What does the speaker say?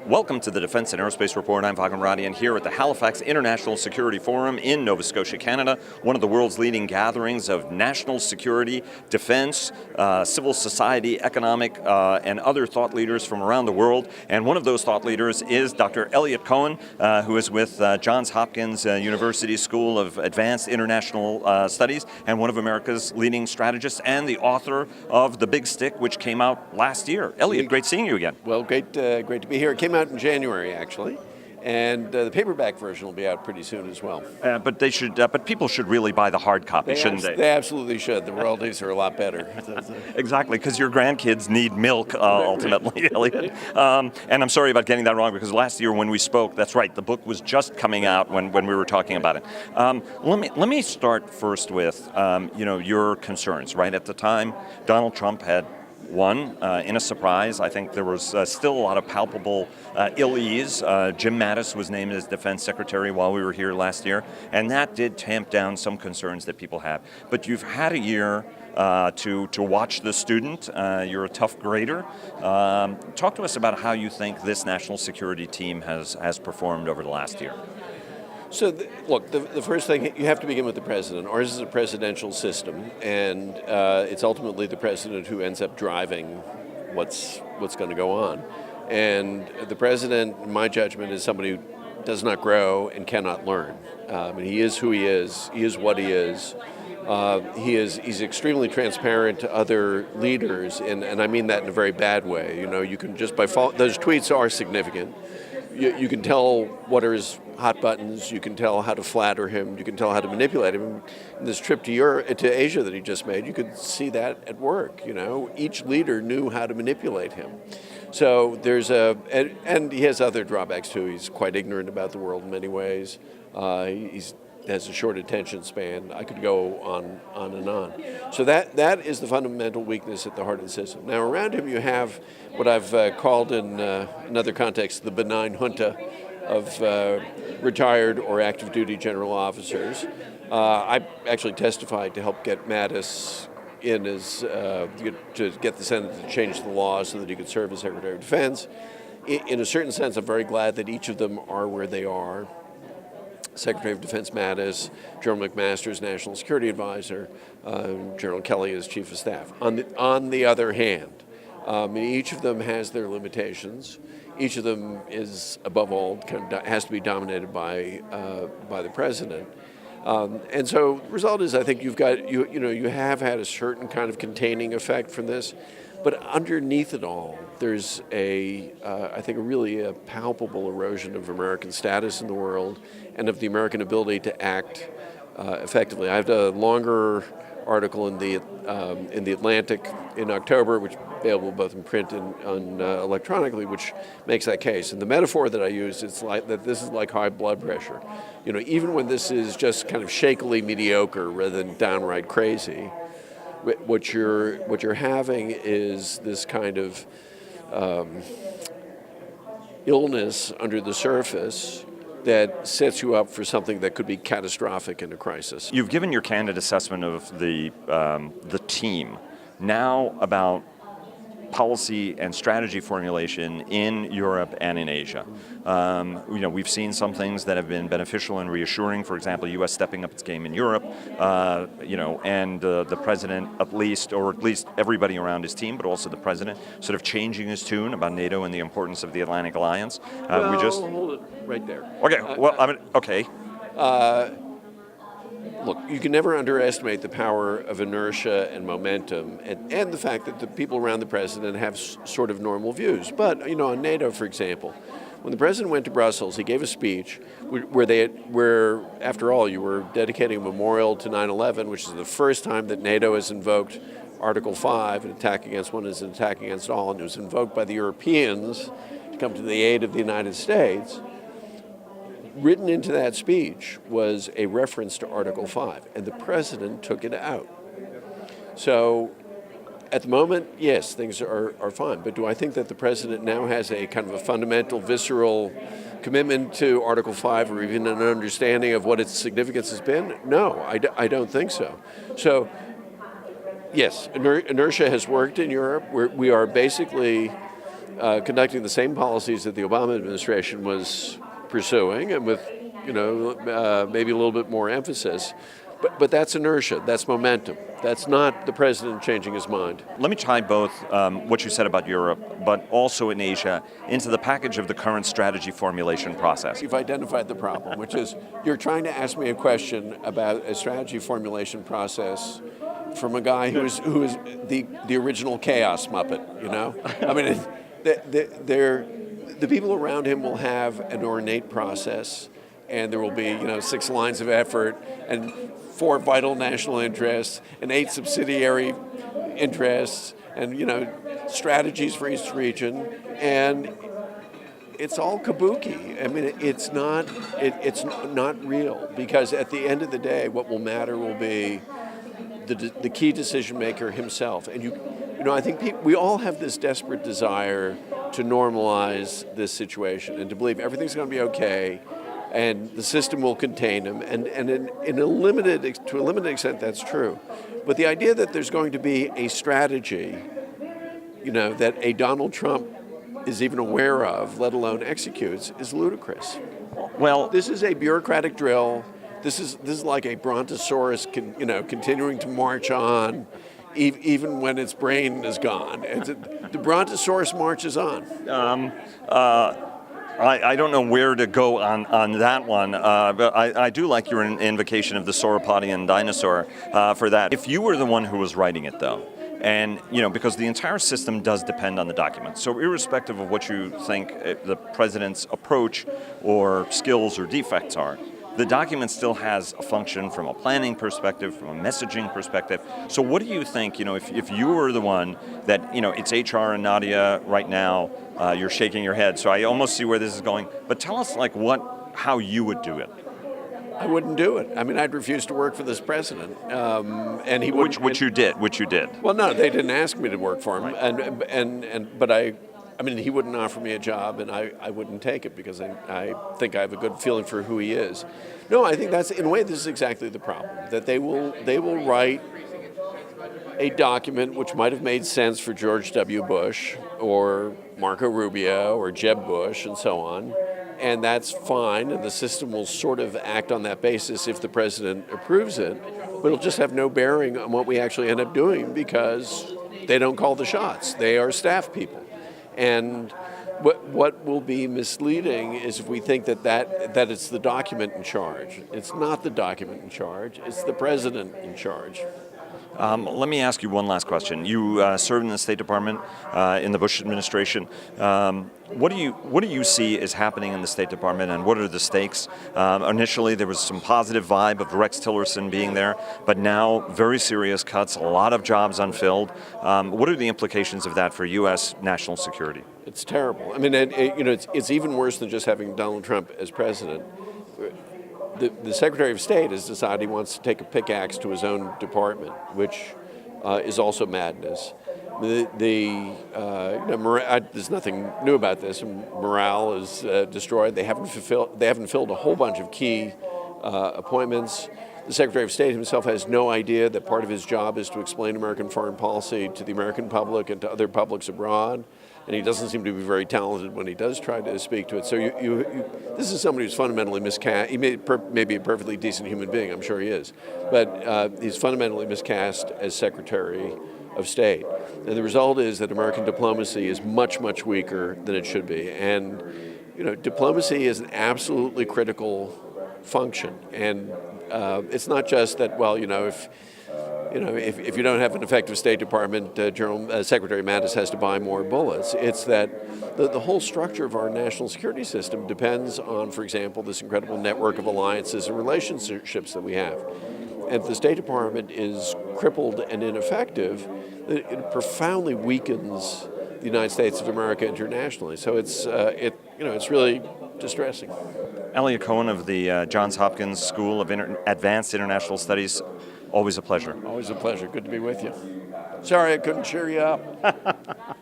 Welcome to the Defense and Aerospace Report. I'm Vago Muradian here at the Halifax International Security Forum in Nova Scotia, Canada, one of the world's leading gatherings of national security, defense, civil society, economic, and other thought leaders from around the world. And one of those thought leaders is Dr. Eliot Cohen, who is with Johns Hopkins University School of Advanced International Studies and one of America's leading strategists and the author of The Big Stick, which came out last year. Eliot, great seeing you again. Well, great to be here. It came out in January, actually, and the paperback version will be out pretty soon as well. But they should. But people should really buy the hard copy, shouldn't they? They absolutely should. The royalties are a lot better. Exactly, because your grandkids need milk ultimately, Eliot. And I'm sorry about getting that wrong, because last year when we spoke, that's right, the book was just coming out when we were talking about it. Let me start first with your concerns. Right at the time, Donald Trump had won in a surprise. I think there was still a lot of palpable ill ease. Jim Mattis was named as defense secretary while we were here last year, and that did tamp down some concerns that people have. But you've had a year to watch the student. You're a tough grader. Talk to us about how you think this national security team has performed over the last year. So, look, the first thing, you have to begin with the president. Ours is a presidential system, and it's ultimately the president who ends up driving what's going to go on. And the president, in my judgment, is somebody who does not grow and cannot learn. He is who he is. He is what he is. He's extremely transparent to other leaders, and I mean that in a very bad way. You can just those tweets are significant. You can tell what are his hot buttons. You can tell how to flatter him. You can tell how to manipulate him. In this trip to Asia that he just made, you could see that at work. Each leader knew how to manipulate him. So and he has other drawbacks too. He's quite ignorant about the world in many ways. He has a short attention span. I could go on and on. So that is the fundamental weakness at the heart of the system. Now around him you have what I've called in another context the benign junta of retired or active duty general officers. I actually testified to help get Mattis in to get the Senate to change the law so that he could serve as Secretary of Defense. In a certain sense, I'm very glad that each of them are where they are. Secretary of Defense Mattis, General McMaster National Security Advisor, General Kelly as Chief of Staff. On the other hand, each of them has their limitations. Each of them is, above all, has to be dominated by the president. And so the result is, I think you have had a certain kind of containing effect from this, but underneath it all, there's I think a palpable erosion of American status in the world and of the American ability to act effectively. I have a longer article in the Atlantic in October, which is available both in print and electronically, which makes that case. And the metaphor that I use is like that this is like high blood pressure. Even when this is just kind of shakily mediocre rather than downright crazy, what you're having is this kind of illness under the surface that sets you up for something that could be catastrophic in a crisis. You've given your candid assessment of the team. Now about policy and strategy formulation in Europe and in Asia. We've seen some things that have been beneficial and reassuring. For example, U.S. stepping up its game in Europe. And the president, at least everybody around his team, but also the president, sort of changing his tune about NATO and the importance of the Atlantic Alliance. Hold it right there. Okay. Okay. Look, you can never underestimate the power of inertia and momentum and the fact that the people around the president have sort of normal views. But, on NATO, for example, when the president went to Brussels, he gave a speech where after all, you were dedicating a memorial to 9/11, which is the first time that NATO has invoked Article 5, an attack against one is an attack against all, and it was invoked by the Europeans to come to the aid of the United States. Written into that speech was a reference to Article 5, and the president took it out. So at the moment, yes, things are fine. But do I think that the president now has a kind of a fundamental, visceral commitment to Article 5 or even an understanding of what its significance has been? No, I don't think so. So, yes, inertia has worked in Europe. We are basically conducting the same policies that the Obama administration was pursuing, and with maybe a little bit more emphasis. But that's inertia, that's momentum. That's not the president changing his mind. Let me tie both what you said about Europe, but also in Asia, into the package of the current strategy formulation process. You've identified the problem, which is you're trying to ask me a question about a strategy formulation process from a guy who is the original chaos Muppet, I mean, the people around him will have an ornate process, and there will be 6 lines of effort and 4 vital national interests and 8 subsidiary interests and strategies for each region, and it's all kabuki. I mean, it's not real, because at the end of the day, what will matter will be the key decision maker himself. And I think we all have this desperate desire to normalize this situation and to believe everything's going to be okay, and the system will contain them, and to a limited extent that's true. But the idea that there's going to be a strategy, that a Donald Trump is even aware of, let alone executes, is ludicrous. Well, this is a bureaucratic drill. This is like a brontosaurus, continuing to march on, even when its brain is gone. The brontosaurus marches on. I don't know where to go on that one, but I do like your invocation of the sauropodian dinosaur for that. If you were the one who was writing it, though, and because the entire system does depend on the document, so irrespective of what you think the president's approach or skills or defects are, the document still has a function from a planning perspective, from a messaging perspective. So what do you think, if you were the one that, it's HR and Nadia right now, you're shaking your head, so I almost see where this is going, but tell us how you would do it. I wouldn't do it. I mean, I'd refuse to work for this president, and he would. Which you did. Well, no, they didn't ask me to work for him, right. But I mean, he wouldn't offer me a job, and I wouldn't take it because I think I have a good feeling for who he is. No, I think that's, in a way, this is exactly the problem, that they will write a document which might have made sense for George W. Bush or Marco Rubio or Jeb Bush and so on, and that's fine, and the system will sort of act on that basis if the president approves it, but it'll just have no bearing on what we actually end up doing because they don't call the shots. They are staff people. And what will be misleading is if we think that it's the document in charge. It's not the document in charge. It's the president in charge. Let me ask you one last question. You served in the State Department in the Bush administration. What do you see is happening in the State Department, and what are the stakes? Initially, there was some positive vibe of Rex Tillerson being there, but now very serious cuts, a lot of jobs unfilled. What are the implications of that for U.S. national security? It's terrible. I mean, it's even worse than just having Donald Trump as president. The Secretary of State has decided he wants to take a pickaxe to his own department, which is also madness. There's nothing new about this. Morale is destroyed. They haven't filled a whole bunch of key appointments. The Secretary of State himself has no idea that part of his job is to explain American foreign policy to the American public and to other publics abroad. And he doesn't seem to be very talented when he does try to speak to it. So this is somebody who's fundamentally miscast. He may be a perfectly decent human being, I'm sure he is, but he's fundamentally miscast as Secretary of State. And the result is that American diplomacy is much, much weaker than it should be. And diplomacy is an absolutely critical function. And it's not just that, if you don't have an effective State Department, Secretary Mattis has to buy more bullets. It's that the whole structure of our national security system depends on, for example, this incredible network of alliances and relationships that we have. And if the State Department is crippled and ineffective, it profoundly weakens the United States of America internationally. So it's really distressing. Eliot Cohen of the Johns Hopkins School of Advanced International Studies. Always a pleasure. Always a pleasure. Good to be with you. Sorry I couldn't cheer you up.